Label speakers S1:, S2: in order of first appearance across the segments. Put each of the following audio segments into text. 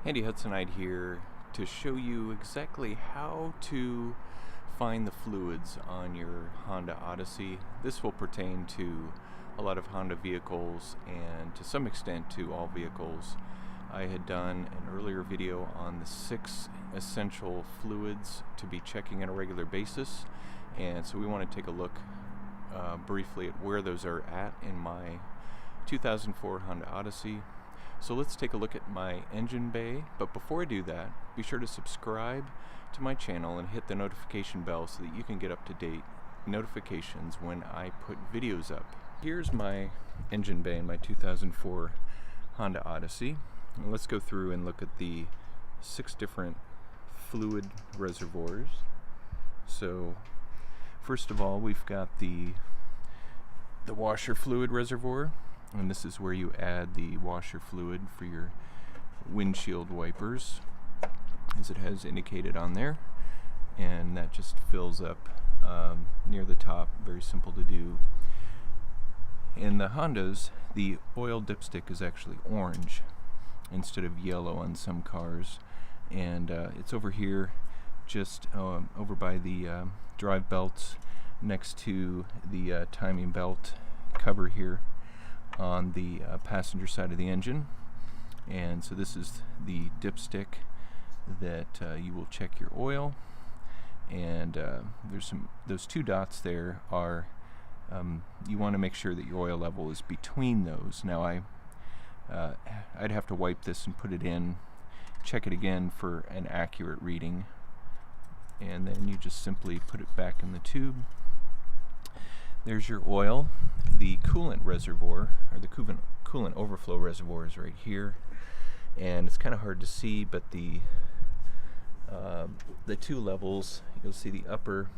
S1: Handy Hudsonite here to show you exactly how to find the fluids on your Honda Odyssey. This will pertain to a lot of Honda vehicles and to some extent to all vehicles. I had done an earlier video on the 6 essential fluids to be checking on a regular basis, and so we want to take a look briefly at where those are at in my 2004 Honda Odyssey. So let's take a look at my engine bay, but before I do that, be sure to subscribe to my channel and hit the notification bell so that you can get up-to-date notifications when I put videos up. Here's my engine bay in my 2004 Honda Odyssey. And let's go through and look at the 6 different fluid reservoirs. So first of all, we've got the washer fluid reservoir. And this is where you add the washer fluid for your windshield wipers, as it has indicated on there, and that just fills up near the top. Very simple to do. In the Hondas, the oil dipstick is actually orange instead of yellow on some cars, and it's over here, just over by the drive belts, next to the timing belt cover here on the passenger side of the engine. And so this is the dipstick that you will check your oil, and those 2 dots there are you want to make sure that your oil level is between those. Now I'd have to wipe this and put it in, check it again for an accurate reading, and then you just simply put it back in the tube. There's your oil. The coolant reservoir, or the coolant overflow reservoir, is right here, and it's kind of hard to see, but the 2 levels, you'll see the upper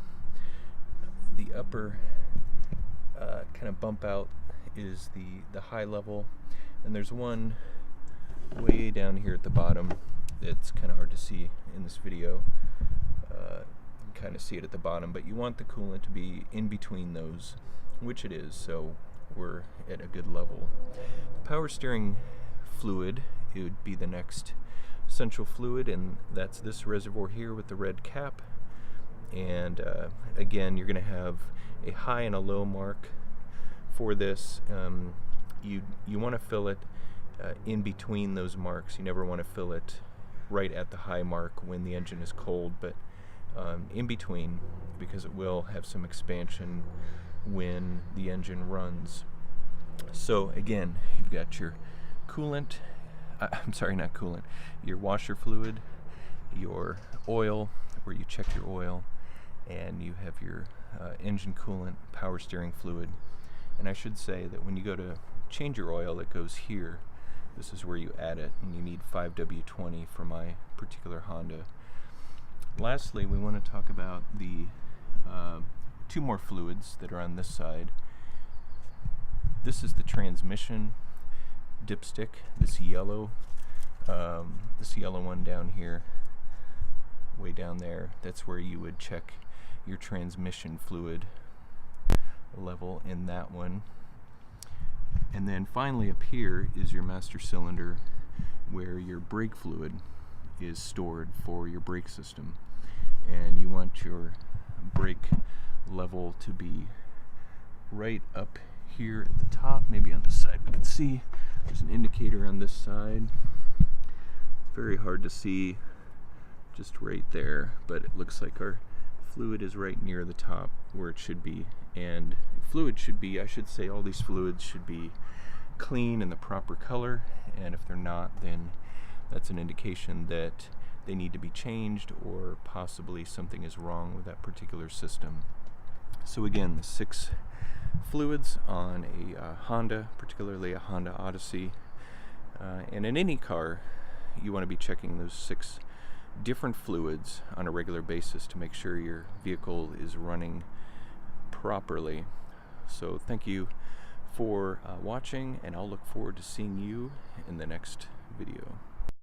S1: kind of bump out is the high level, and there's one way down here at the bottom. It's kind of hard to see in this video. You can kind of see it at the bottom, but you want the coolant to be in between those, which it is, so we're at a good level. The power steering fluid, it would be the next essential fluid, and that's this reservoir here with the red cap. And again, you're going to have a high and a low mark for this. You want to fill it in between those marks. You never want to fill it right at the high mark when the engine is cold, but in between, because it will have some expansion when the engine runs. So again, you've got your coolant, I'm sorry, not coolant, your washer fluid, your oil, where you check your oil, and you have your engine coolant, power steering fluid. And I should say that when you go to change your oil, it goes here. This is where you add it, and you need 5W20 for my particular Honda. Lastly, we want to talk about the 2 more fluids that are on this side. This is the transmission dipstick, this yellow one down here, way down there. That's where you would check your transmission fluid level in that one. And then finally up here is your master cylinder, where your brake fluid is stored for your brake system. And you want your brake level to be right up here at the top. Maybe on this side we can see there's an indicator on this side. It's very hard to see just right there, but it looks like our fluid is right near the top where it should be. And fluid should be, I should say, all these fluids should be clean and the proper color, and if they're not, then that's an indication that they need to be changed, or possibly something is wrong with that particular system. So again, the 6 fluids on a Honda, particularly a Honda Odyssey, and in any car you want to be checking those 6 different fluids on a regular basis to make sure your vehicle is running properly. So thank you for watching, and I'll look forward to seeing you in the next video.